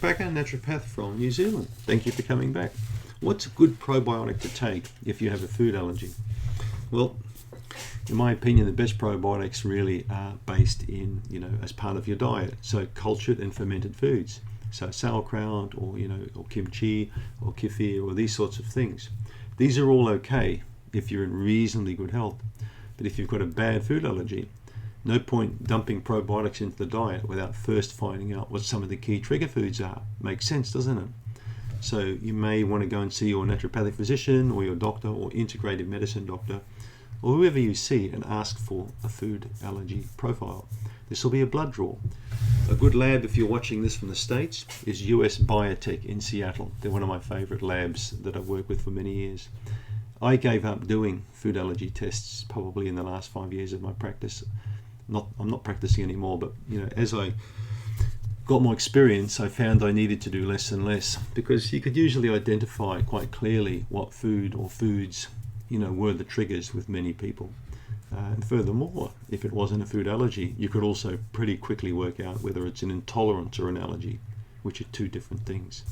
Back, a naturopath from New Zealand. Thank you for coming back. What's a good probiotic to take if you have a food allergy? Well, in my opinion, the best probiotics really are based in, as part of your diet. So cultured and fermented foods. So sauerkraut or, or kimchi or kefir or these sorts of things. These are all okay if you're in reasonably good health. But if you've got a bad food allergy, no point dumping probiotics into the diet without first finding out what some of the key trigger foods are. Makes sense, doesn't it? So you may want to go and see your naturopathic physician or your doctor or integrative medicine doctor or whoever you see and ask for a food allergy profile. This will be a blood draw. A good lab, if you're watching this from the States, is US Biotech in Seattle. They're one of my favorite labs that I've worked with for many years. I gave up doing food allergy tests probably in the last 5 years of my practice. I'm not practicing anymore, but as I got more experience, I found I needed to do less and less, because you could usually identify quite clearly what food or foods were the triggers with many people. And furthermore, if it wasn't a food allergy, you could also pretty quickly work out whether it's an intolerance or an allergy, which are two different things.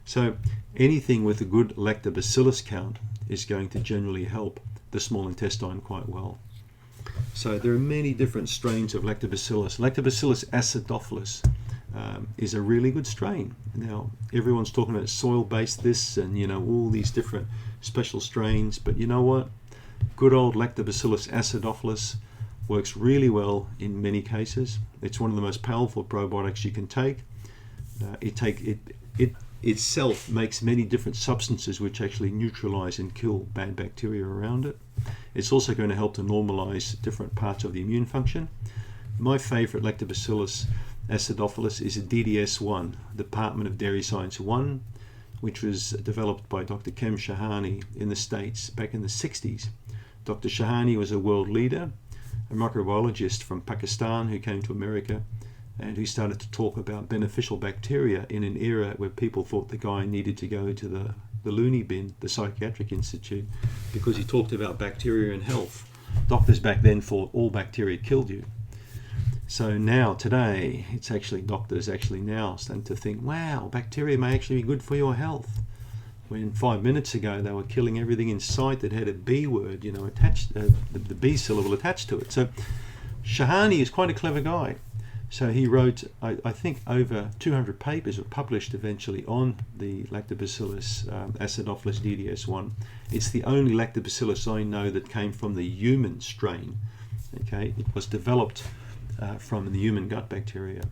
So anything with a good lactobacillus count is going to generally help the small intestine quite well. So there are many different strains of lactobacillus. Lactobacillus acidophilus is a really good strain. Now, everyone's talking about soil-based this and, all these different special strains, but you know what? Good old lactobacillus acidophilus works really well in many cases. It's one of the most powerful probiotics you can take. It itself makes many different substances which actually neutralize and kill bad bacteria around it. It's also going to help to normalize different parts of the immune function. My favorite lactobacillus acidophilus is a DDS1, Department of Dairy Science 1, which was developed by Dr. Kem Shahani in the States back in the 60s. Dr. Shahani was a world leader, a microbiologist from Pakistan who came to America and who started to talk about beneficial bacteria in an era where people thought the guy needed to go to the loony bin, the psychiatric institute, because he talked about bacteria and health. Doctors back then thought all bacteria killed you. So now, today, it's actually doctors actually now starting to think, wow, bacteria may actually be good for your health. When 5 minutes ago they were killing everything in sight that had a B word, attached, the B syllable attached to it. So Shahani is quite a clever guy. So he wrote, I think, over 200 papers were published eventually on the lactobacillus acidophilus DDS1. It's the only lactobacillus I know that came from the human strain. Okay, it was developed from the human gut bacteria.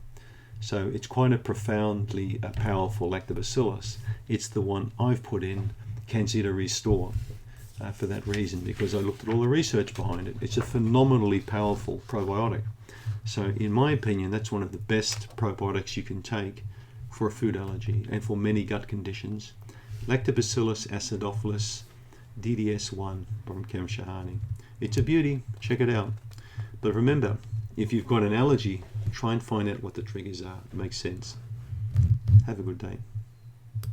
So it's quite a profoundly powerful lactobacillus. It's the one I've put in CanXida Restore for that reason, because I looked at all the research behind it. It's a phenomenally powerful probiotic. So in my opinion, that's one of the best probiotics you can take for a food allergy and for many gut conditions. Lactobacillus acidophilus DDS1 from Kem Shahani. It's a beauty. Check it out. But remember, if you've got an allergy, try and find out what the triggers are. It makes sense. Have a good day.